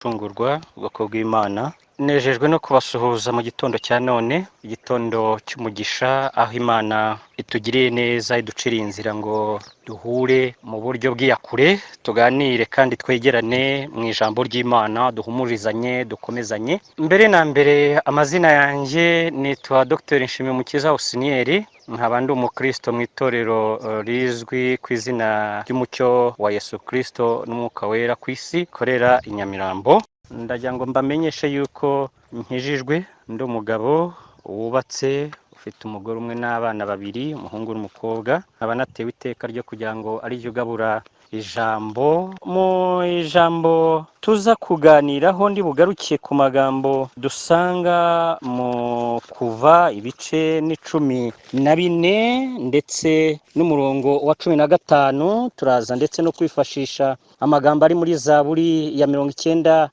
Tungurwa ubwoko bw'Imana nejejwe no kubasuhuza mu gitondo cya none, igitondo cy'umugisha aho Imana itugiriye neza iduciriye inzira ngo duhure mu buryo bw'iyakure tuganire kandi twegerane mu ijambo ry'Imana duhumurizanye dukomezanye. Mbere na mbere amazina yanjye nitwa Dr. Nshimiyumukiza Osinieri, nkaba ndi umukristo mu itorero rizwi ku izina ry'umucyo wa Yesu Kristo n'umwuka wera ku isi korera i Nyamirambo. Ndagira ngo mbamenyeshe yuko nkijijwe, ndi umugabo wubatse ufite umugore umwe n'abana babiri, umuhungu n'umukobwa. Nkaba natewe iteka ryo kugira ngo arijye ugabura ijambo. Mu ijambo tuza kuganiraho ndi bugarukiye ku magambo dusanga mu Kuva ibice ni 14 ndetse n'umurongo wa 15. Turaza ndetse no kwifashisha amagambo ari muri Zaburi ya 91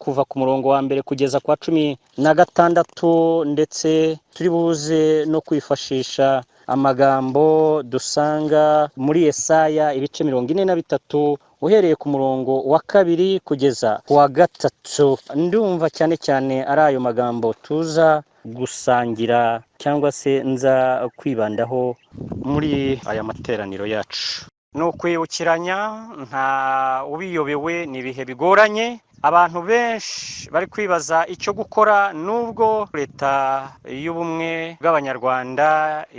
kuva ku murongo wa mbere kugeza kwa 16, ndetse turi buze no kwifashisha amagambo dusanga muri Yesaya ibice 43 uhereye ku murongo wa 2 kugeza wa 3. Ndumva cyane cyane ari ayo magambo tuza gusangira cyangwa se nza kwibandaho muri aya materaniro yacu. No kwibukiranya nta ubiyobewe ni ibihe bigoranye, abantu benshi bari kwibaza icyo gukora, nubwo leta y'ubumwe bw'abanyarwanda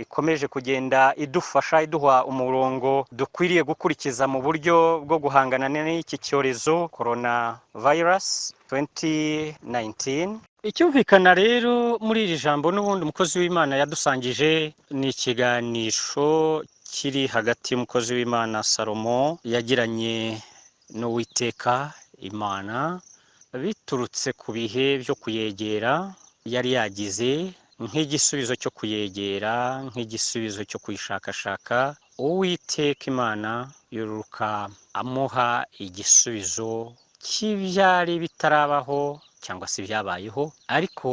ikomeje kugenda idufasha iduha umurongo dukwiriye gukurikiza mu buryo bwo guhangana n'iki cyorezo coronavirus 2019. Icyumvikana rero muri iri jambo n'ubundi umukozi w'Imana yadusangije ni ikiganisho kiri hagati y'umukozi w'Imana Salomo yagiranye n'Uwiteka Imana biturutse ku bihe byo kuyegera yari yagize nk'igisubizo cyo kuyegera, nk'igisubizo cyo kuyishakashaka. Uwiteka Imana yuruka amuha igisubizo cy'ibyari bitarabaho cyangwa se byabayeho, ariko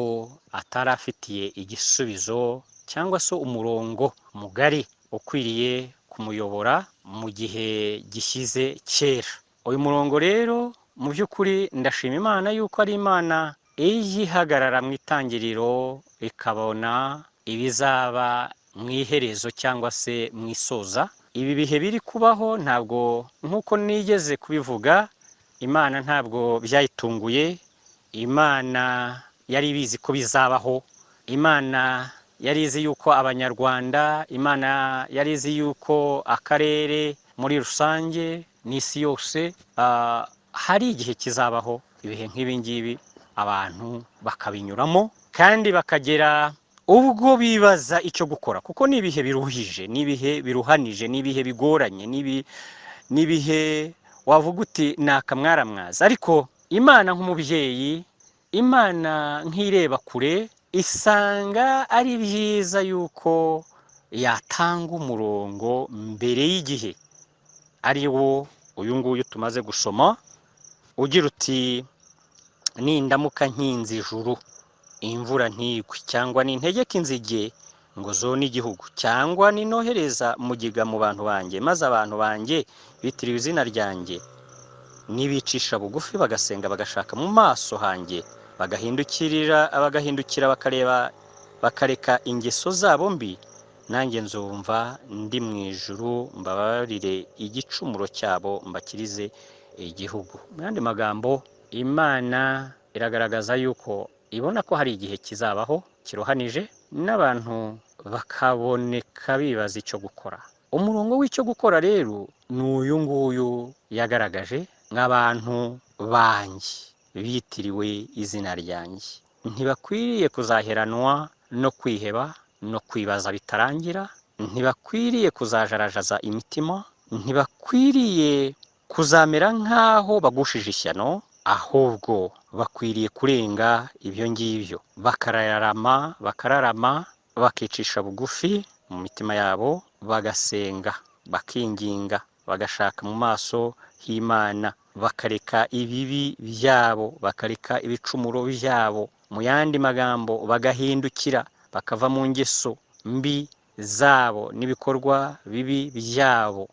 atarafitiye igisubizo cyangwa se umurongo mugari ukwiriye kumuyobora mu gihe gishyize kera. Uyu murongo rero mu by'ukuri ndashima Imana yuko ari Imana iyihagarara mu itangiriro ikabona ibizaba mu iherezo cyangwa se mu isoza. Ibi bihe biri kubaho ntabwo nk'uko nigeze kubivuga, Imana ntabwo byayitunguye. Imana yari ibizi ko bizabaho. Imana yari izi yuko Abanyarwanda, Imana yari izi yuko akarere muri rusange n'isi yose hari igihe kizabaho ibihe nk'ibi ngibi, abantu bakabinyuramo kandi bakagera ubwo bibaza icyo gukora, kuko ni ibihe biruhije, ni ibihe biruhanije, ni ibihe bigoranye, ni ibihe wavuga uti ni akamwaramwaza. Ariko Imana nk'umubyeyi, Imana nk'ireba kure, isanga ari byiza yuko yatanga umurongo mbere y'igihe, ari wo uyu nguyu tumaze gusoma ugira uti nindamuka nkinze ijuru imvura ntigwe, cyangwa nintegeka inzige ngo zone igihugu, cyangwa ninohereza mugiga mu bantu banjye, maze abantu banjye bitiriwe izina ryanjye nibicisha bugufi bagasenga bagashaka mu maso hanjye bagahindukira bakareka ingeso zabo mbi, nanjye nzumva ndi mu ijuru mbabarire igicumuro cyabo mbakirize igihugu. Mu yandi magambo, Imana iragaragaza yuko ibona ko hari igihe kizabaho kiruhanije n'abantu bakaboneka bibaza icyo gukora. Umurongo w'icyo gukora rero ni uyu nguyu yagaragaje nk'abantu banjye bitiriwe izina ryanjye. Ntibakwiriye kuzaheranwa no kwiheba no kwibaza bitarangira, ntibakwiriye kuzajarajaza imitima, ntibakwiriye kuzamera nk'aho bagushije ishyano, ahubwo bakwiriye kurenga ibyo ngibyo bakararama bakicisha bugufi mu mitima yabo, bagasenga bakinginga bagashaka mu maso h'Imana, bakareka ibibi byabo, bakareka ibicumuro byabo. Mu yandi magambo, bagahindukira bakava mu ngeso mbi zabo n'ibikorwa bibi byabo,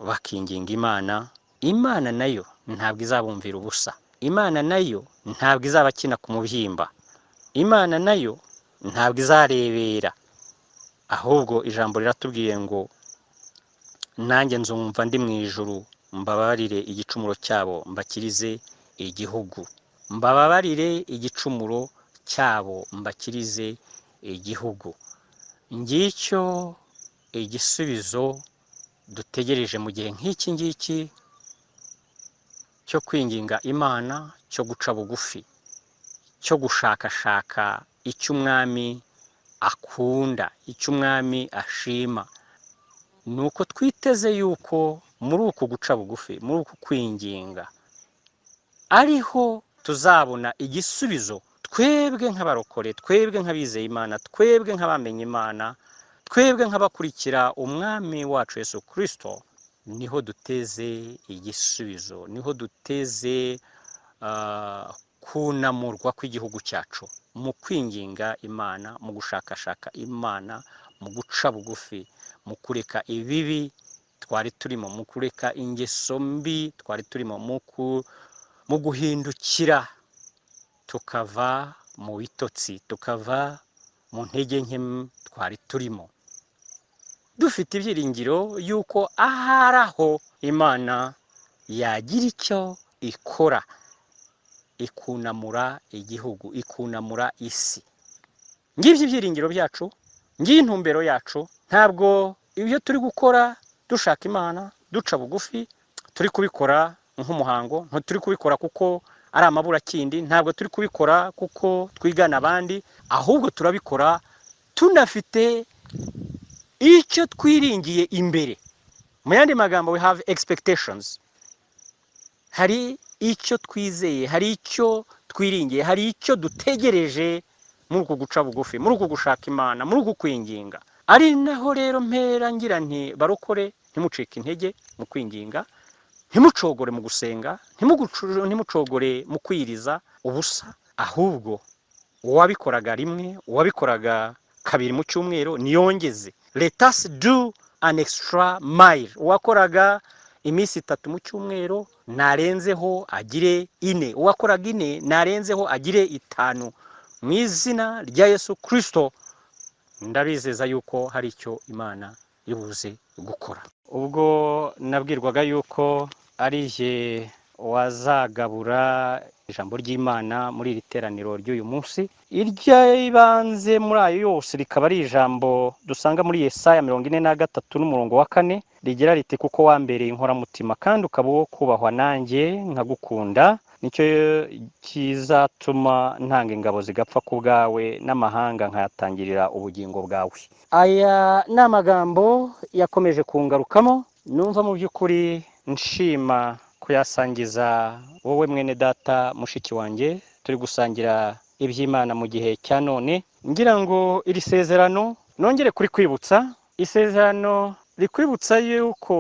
bakinginga Imana. Imana nayo ntabwo izabumvira ubusa. Imana nayo ntabwo izaba akina ku mubyimba. Imana nayo ntabwo izarebera, ahubwo ijambo riratubwiye ngo nanjye nzumva ndi mu ijuru mbabarire igicumuro cyabo mbakirize igihugu. Mbababarire igicumuro cyabo mbakirize igihugu. Ngicyo igisubizo dutegereje mu gihe nk'iki ngiki cyo kwinginga Imana, cyo guca bugufi, cyo gushakashaka icyo umwami akunda, icyo umwami ashima. Nuko twiteze yuko muri uku guca bugufi, muri uku kwinginga, ariho tuzabona igisubizo, twebwe nk'abarokore, twebwe nk'abizeye Imana, twebwe nk'abamenye Imana, twebwe nk'abakurikira umwami wacu Yesu Kristo. Niho duteze igisubizo, niho duteze kunamurwa kw'igihugu cyacu, mu kwinginga Imana, mu gushakashaka Imana, mu guca bugufi, mu kureka ibibi twari turimo, mu kureka ingeso mbi twari turimo, mu guhindukira tukava mu bitotsi, tukava mu ntege nke twari turimo, dufite ibyiringiro yuko ahari aho Imana yagira icyo ikora, ikunamura igihugu, ikunamura isi. Ngibyo ibyiringiro byacu, ngiyi intumbero yacu. Ntabwo ibyo turi gukora dushaka Imana, duca bugufi, turi kubikora nk'umuhango, ntituri kubikora kuko ari amaburakindi, ntabwo turi kubikora kuko twigana abandi, ahubwo turabikora tunafite icyo twiringiye imbere. Mu yandi magambo, we have expectations. Hari icyo twizeye, hari icyo twiringiye, hari icyo dutegereje muri uku guca bugufi, muri uku gushaka Imana, muri uku kwinginga. Ari naho rero mpera ngira nti barokore, ntimucike intege mu kwinginga, ntimucogore mu gusenga, ntimucogore mu kwiriza ubusa, ahubwo uwabikoraga rimwe, uwabikoraga kabiri mu cyumweru niyongeze. Let us do an extra mile. Uwakoraga iminsi 3 mu cyumweru narenzeho agire 4, uwakoraga 4 narenzeho agire 5. Mu izina rya Yesu Kristo ndabizeza yuko hari icyo Imana ibuze gukora. Ubwo nabwirwaga yuko ari je wazagabura ijambo ry'Imana muri iri teraniro ry'uyu munsi, ibanze muri ayo yose rikaba ari ijambo dusanga muri Yesaya 43 n'umurongo wa 4, rigira riti kuko wambereye inkoramutima kandi ukaba uwo kubahwa nanjye nkagukunda, nicyo kizatuma ntanga ingabo zigapfa ku bwawe n'amahanga nkayatangirira ubugingo bwawe. Aya ni amagambo yakomeje kungarukamo, numva mu by'ukuri nshima kuyasangiza wowe mwene data mushiki wanjye, turi gusangira iby'Imana mu gihe cya none. Ngira ngo iri sezerano nongere kuri kwibutsa, isezerano rikwibutsa yuko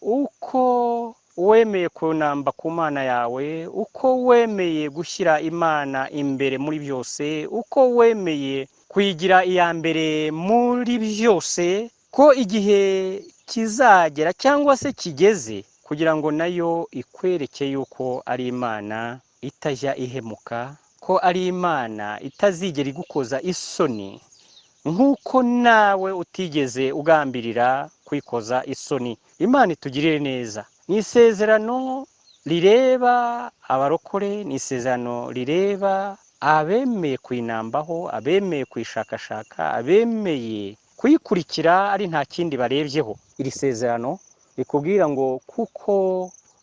uko wemeye kunamba ku Mana yawe, uko wemeye gushyira Imana imbere muri byose, uko wemeye kuyigira iya mbere muri byose, ko igihe kizagera cyangwa se kigeze kugira ngo nayo ikwereke yuko ari Imana itajya ihemuka, ko ari Imana itazigera igukoza isoni, nk'uko nawe utigeze ugambirira kwikoza isoni. Imana itugirire neza. Ni isezerano rireba abarokore, ni isezerano rireba abemeye kwinambaho, abemeye kwishakashaka, abemeye kuyikurikira ari nta kindi barebyeho. Iri sezerano rikubwira ngo kuko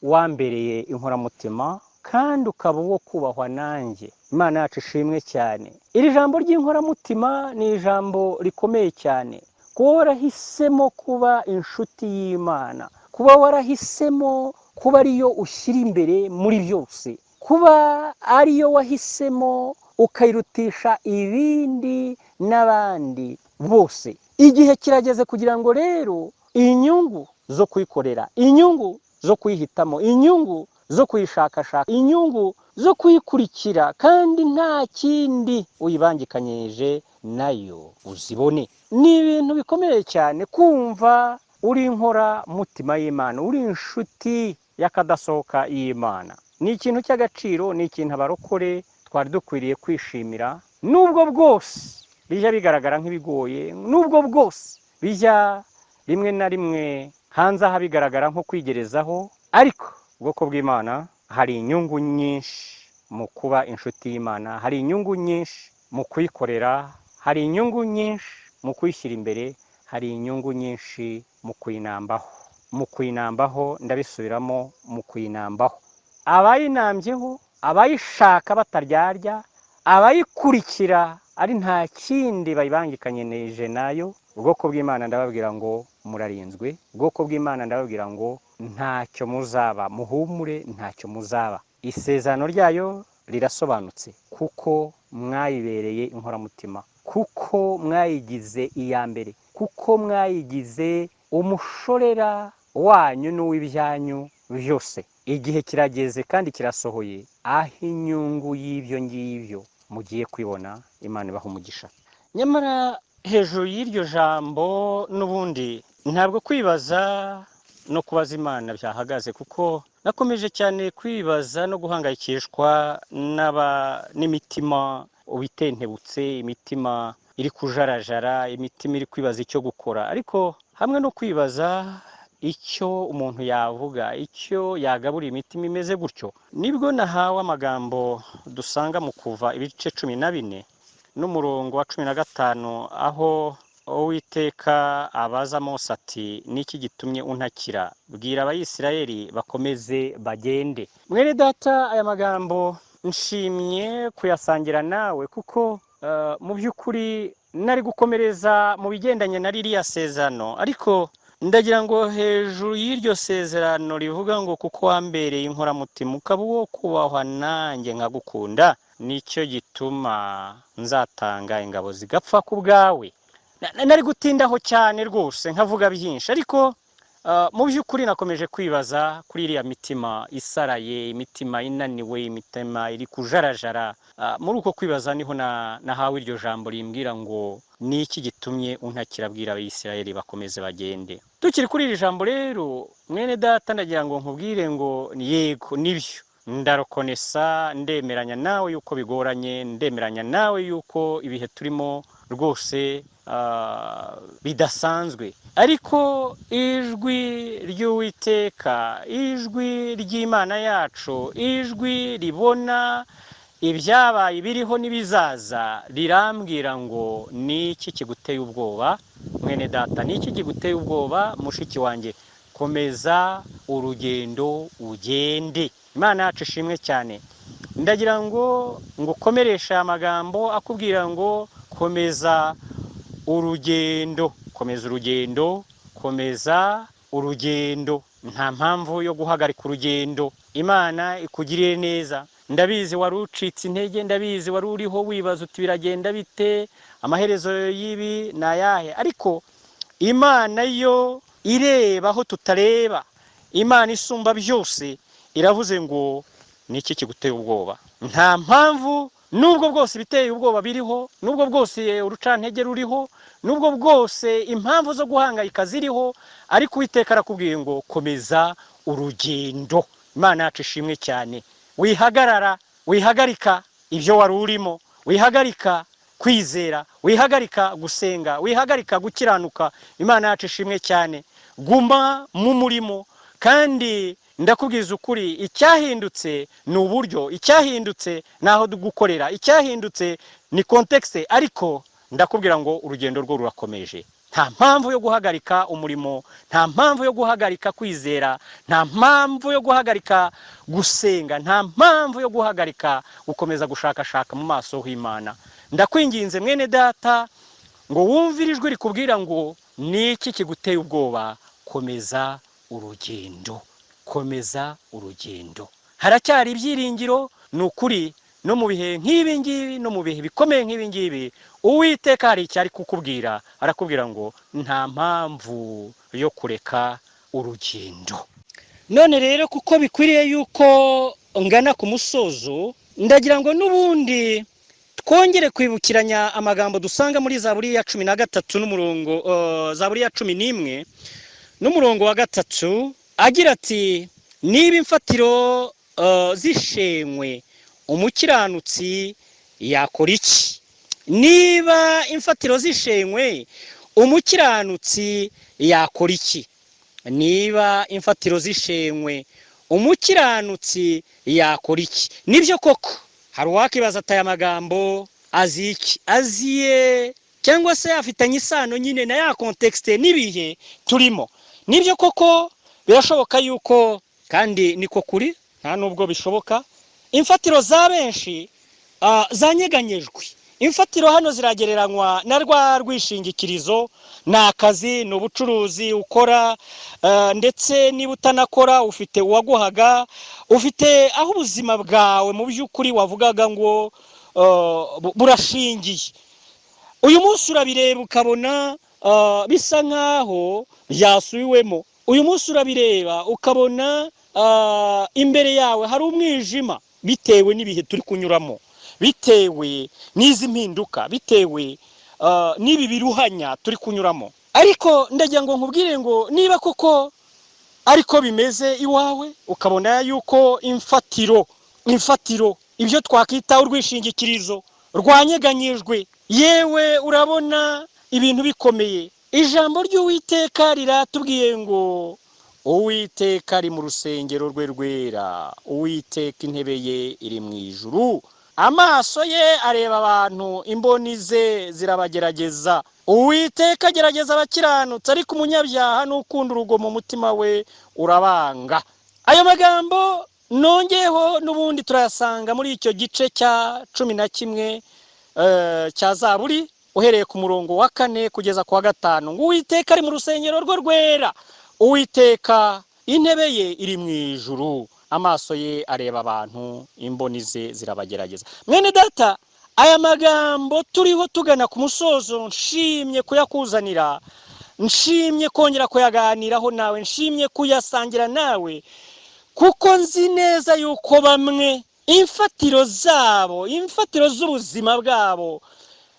wambereye inkoramutima kandi ukaba uwo kubahwa nanjye. Imana yacu ishimwe cyane. Iri jambo ry'inkoramutima ni ijambo rikomeye cyane. Kuba warahisemo kuba inshuti y'Imana, kuba warahisemo kuba ariyo ushyira imbere muri byose, kuba ariyo wahisemo ukayirutisha ibindi n'abandi bose. Igihe kirageze kugira ngo rero inyungu zo kuyikorera, inyungu zo kuyihitamo, inyungu zo kuyishakashaka, inyungu zo kuyikurikira kandi nta kindi uyibangikanyije nayo uzibone. Ni ibintu bikomeye cyane kumva uri inkora mutima y'Imana, uri inshuti y'akadasohoka y'Imana. Ni ikintu cy'agaciro, ni ikintu abarokore twari dukwiriye kwishimira, nubwo bwose bijya bigaragara nk'ibigoye, nubwo bwose bijya rimwe na rimwe hanze aha bigaragara nko kwigerezaho, ariko ubwoko bw'Imana hari inyungu nyinshi mu kuba inshuti y'Imana, hari inyungu nyinshi mu kuyikorera, hari inyungu nyinshi mu kuyishyira imbere, hari inyungu nyinshi mu kuyinambaho. Mu kuyinambaho, ndabisubiramo, mu kuyinambaho. Abayinambyeho, abayishaka bataryarya, abayikurikira ari nta kindi bayibangikanyeneje nayo, ubwoko bw'Imana ndababwira ngo murarinzwe, ubwoko bw'Imana ndababwira ngo ntacyo muzaba, muhumure, ntacyo muzaba. Isezerano ryayo rirasobanutse, kuko mwayibereye inkoramutima, kuko mwayigize iya mbere, kuko mwayigize umushorera wanyu n'uw'ibyanyu byose. Igihe kirageze kandi kirasohoye, aho inyungu y'ibyo ngibyo mugiye kwibona. Imana ibaha umugisha. Nyamara hejuru y'iryo jambo n'ubundi ntabwo kwibaza no kubaza Imana byahagaze, kuko nakomeje cyane kwibaza no guhangayikishwa n'imitima ubitentebutse, imitima iri kujarajara, imitima iri kwibaza icyo gukora, ariko hamwe no kwibaza icyo umuntu yavuga, icyo yagaburira imitima imeze gutyo, nibwo nahawe amagambo dusanga mu Kuva ibice 14 n'umurongo wa 15, aho Uwiteka abaza Mose ati, niki gitumye untakira? Bwira Abayisiraheli bakomeze bagende. Mwene data, aya magambo nshimye kuyasangira nawe, kuko mu by'ukuri nari gukomereza mu bigendanye na ririya sezerano, ariko ndagira ngo hejuru y'iryo sezerano rivuga ngo kuko wambereye inkoramutima ukaba uwo kubahwa nanjye nkagukunda, nicyo gituma nzatanga ingabo zigapfa ku bwawe. Nari gutindaho cyane rwose nkavuga byinshi, ariko mu by'ukuri nakomeje kwibaza kuri iriya mitima isaraye, imitima inaniwe, imitima iri kujarajara. Muri uko kwibaza niho nahawe iryo jambo rimbwira ngo niki gitumye untakira? Bwira Abayisiraheli bakomeze bagende. Tukiri kuri iri jambo rero, mwene data, ndagira ngo nkubwire ngo yego nibyo, ndarokonesa, ndemeranya nawe yuko bigoranye, ndemeranya nawe yuko ibihe turimo rwose bidasanzwe, ariko ijwi ry'Uwiteka, ijwi ry'Imana yacu, ijwi ribona ibyabaye biriho n'ibizaza, rirambwira ngo niki kiguteye ubwoba? Mwene data, niki kiguteye ubwoba? Mushiki wanjye, komeza urugendo ugende. Imana yacu ishimwe cyane. Ndagira ngo ngukomeresha amagambo akubwira ngo komeza urugendo, komeza urugendo, komeza urugendo. Nta mpamvu yo guhagarika urugendo. Imana ikugirire neza. Ndabizi wari ucitse intege, ndabizi wari uriho wibaza uti biragenda bite, amaherezo y'ibi ni ayahe, ariko Imana yo ireba aho tutareba. Imana isumba byose iravuze ngo niki kiguteye ubwoba? Nta mpamvu, nubwo bwose biteye ubwoba biriho, nubwo bwose urucantege ruriho, nubwo bwose impamvu zo guhangayika ziriho, ariko Uwiteka arakubwiye ngo komeza urugendo. Imana yacu ishimwe cyane. Wihagarara, wihagarika ibyo wari urimo, wihagarika kwizera, wihagarika gusenga, wihagarika gukiranuka. Imana yacu ishimwe cyane. Guma mu murimo, kandi ndakubwiza ukuri, icyahindutse ni uburyo, icyahindutse naho dugukorera, icyahindutse ni context, ariko ndakubwira ngo urugendo rwo rurakomeje. Nta mpamvu yo guhagarika umurimo, nta mpamvu yo guhagarika kwizera, nta mpamvu yo guhagarika gusenga, nta mpamvu yo guhagarika gukomeza gushakashaka mu maso h'Imana. Ndakwinginze mwene data ngo wumvire ijwi rikubwira ngo niki kiguteye ubwoba? Komeza urugendo, komeza urugendo. Haracyari ibyiringiro, ni ukuri. No mu bihe nk'ibi ngibi, no mu bihe bikomeye nk'ibi ngibi, Uwiteka hari icyo ari kukubwira. Arakubwira ngo nta mpamvu yo kureka urugendo. None rero kuko bikwiriye yuko ngana ku musozo, ndagira ngo n'ubundi twongere kwibukiranya amagambo dusanga muri Zaburi ya 13 n'umurongo Zaburi ya 11 n'umurongo wa 3, agira ati, niba imfatiro zishenywe umukiranutsi yakora iki? Niba imfatiro zishenywe umukiranutsi yakora iki? Niba imfatiro zishenywe umukiranutsi yakora iki? Nibyo koko hari uwakibaza ati aya magambo azi iki? Aziye cyangwa se afitanye isano nyine na ya kontekste n'ibihe turimo. Nibyo koko birashoboka yuko, kandi niko kuri, nta nubwo bishoboka, imfatiro za benshi zanyeganyejwe. Imfatiro hano ziragereranywa na rwa rwishingikirizo, ni akazi, ni ubucuruzi ukora, ndetse niba utanakora ufite uwaguhaga, ufite aho ubuzima bwawe mu by'ukuri wavugaga ngo burashingiye. Uyu munsi urabireba ukabona bisa nkaho byasubiwemo. Uyu munsi urabireba ukabona imbere yawe hari umwijima, bitewe n'ibihe turi kunyuramo, bitewe n'izi mpinduka, bitewe n'ibi biruhanya turi kunyuramo. Ariko ndagira ngo nkubwire ngo niba koko ariko bimeze iwawe, ukabona yuko imfatiro ibyo twakwita urwishingikirizo rwanyeganyijwe, yewe urabona ibintu bikomeye, ijambo ry'Uwiteka riratubwiye ngo Uwiteka ari mu rusengero rwe rwera, Uwiteka intebe ye iri mu ijuru, amaso ye areba abantu, imboni ze zirabagerageza. Uwiteka agerageza abakiranutsi, ariko umunyabyaha n'ukunda urugomo umutima we urabanga. Ayo magambo nongeyeho n'ubundi turayasanga muri icyo gice cya 11 cya Zaburi, uhereye ku murongo wa 4 kugeza ku wa 5, ngo Uwiteka ari mu rusengero rwe rwera, Uwiteka intebe ye iri mu ijuru, amaso ye areba abantu, imboni ze zirabagerageza. Mwene data, aya magambo turiho tugana ku musozo, nshimye kuyakuzanira, nshimye kongera kuyaganiraho nawe, nshimye kuyasangira nawe, kuko nzi neza yuko bamwe imfatiro zabo, imfatiro z'ubuzima bwabo,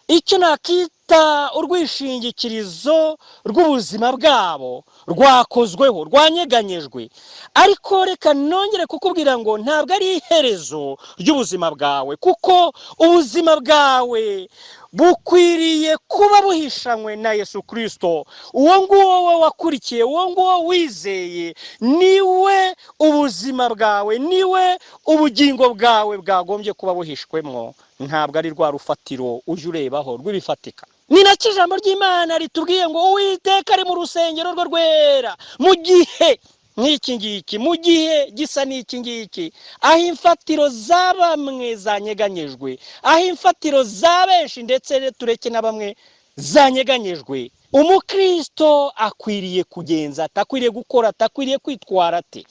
icyo nakita urwishingikirizo rw'ubuzima bwabo rwakozweho, rwanyeganyejwe. Ariko reka nongere kukubwira ngo ntabwo ari iherezo ry'ubuzima bwawe, kuko ubuzima bwawe bukwiriye kuba buhishanywe na Yesu Kristo. Uwo nguwo we wakurikiye, uwo nguwo wizeye, niwe ubuzima bwawe, niwe ubugingo bwawe bwagombye kuba buhishwemwo, ntabwo ari rwa rufatiro uje urebaho rw'ibifatika. Ni nacyo ijambo ry'Imana ritubwiye ngo Uwiteka ari mu rusengero rwe rwera, mu gihe nk'iki ngiki, mu gihe gisa n'iki ngiki, aho imfatiro za bamwe zanyeganyejwe, aho imfatiro za benshi ndetse tureke na bamwe zanyeganyejwe, umukristo akwiriye kugenza, atakwiriye gukora, atakwiriye kwitwara ate?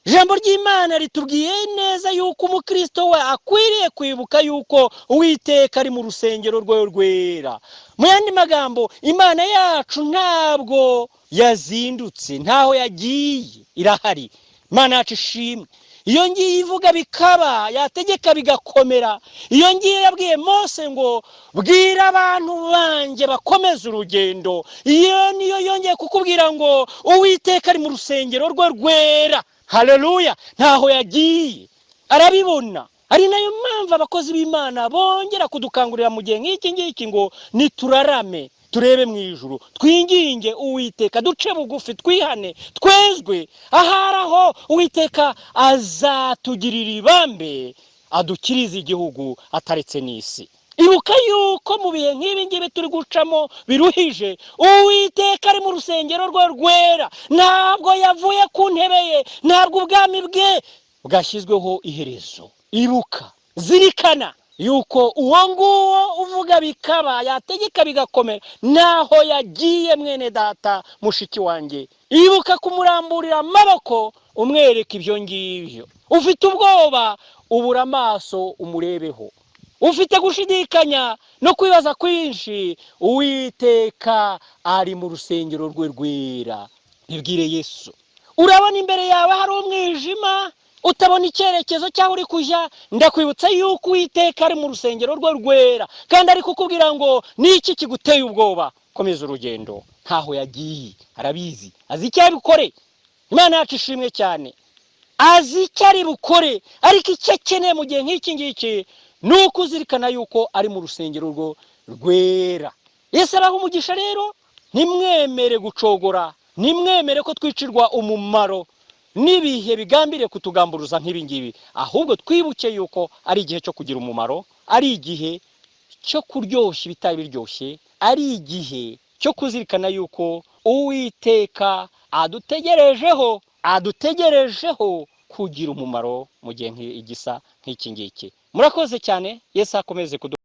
Ijambo ry'Imana ritubwiye neza yuko umukristo we akwiriye kwibuka yuko Uwiteka ari mu rusengero rwe rwera. Mu yandi magambo, Imana yacu ntabwo yazindutse, ntaho yagiye, irahari. Imana yacu ishimwe. Iyo ngiye ivuga bikaba, yategeka bigakomera. Iyo ngiye yabwiye Mose ngo bwira abantu banjye bakomeze urugendo. Iyo niyo yongeye kukubwira ngo Uwiteka ari mu rusengero rwe rwera. Haleluya, ntaho yagiye, arabibona. Ari nayo mpamvu abakozi b'Imana bongera kudukangurira mu gihe nk'iki ngiki ngo niturarame, turebe mu ijuru, twinginge Uwiteka, duce bugufi, twihane, twezwe. Aharaho Uwiteka azatugirira ibambe, adukiriza igihugu ataretse n'isi. Ibuka yuko mu bihe nk'ibi ngibi turi gucamo biruhije, Uwiteka ari mu rusengero rwe rwera, ntabwo yavuye ku ntebe ye, ntabwo ubwami bwe bwashyizweho iherezo. Ibuka, zirikana yuko uwo nguwo uvuga bikaba, yategeka bigakomera, naho yagiye mwene data, mushiki wanjye. Ibuka kumuramburira amaboko, umwereka ibyo ngibyo. Ufite ubwoba, ubura amaso umurebeho. Ufite gushidikanya no kwibaza kwinshi, Uwiteka ari mu rusengero rwe rwera. Nibwire Yesu. Urabona imbere yawe hari umwijima, utabona icyerekezo cyaho uri kujya, ndakwibutsa yuko Uwiteka ari mu rusengero rwe rwera, kandi ari kukubwira ngo niki kiguteye ubwoba, komeza urugendo. Ntaho yagiye, arabizi, azi icyo abikore. Imana yacu ishimwe cyane. azi icyo ari bukore, ariko icyo akeneye mu gihe nk'iki ngiki ni ukuzirikana yuko ari mu rusengero rwera. Yesu araha umugisha rero, nimwemere gucogora, nimwemere ko twicirwa umumaro n'ibihe bigambiriye kutugamburuza nk'ibi ngibi, ahubwo twibuke yuko ari igihe cyo kugira umumaro, ari igihe cyo kuryoshya ibitari biryoshye, ari igihe cyo kuzirikana yuko Uwiteka adutegerejeho kugira umumaro mu gihe igisa nk'iki ngiki. Murakoze cyane. Yesu akomeze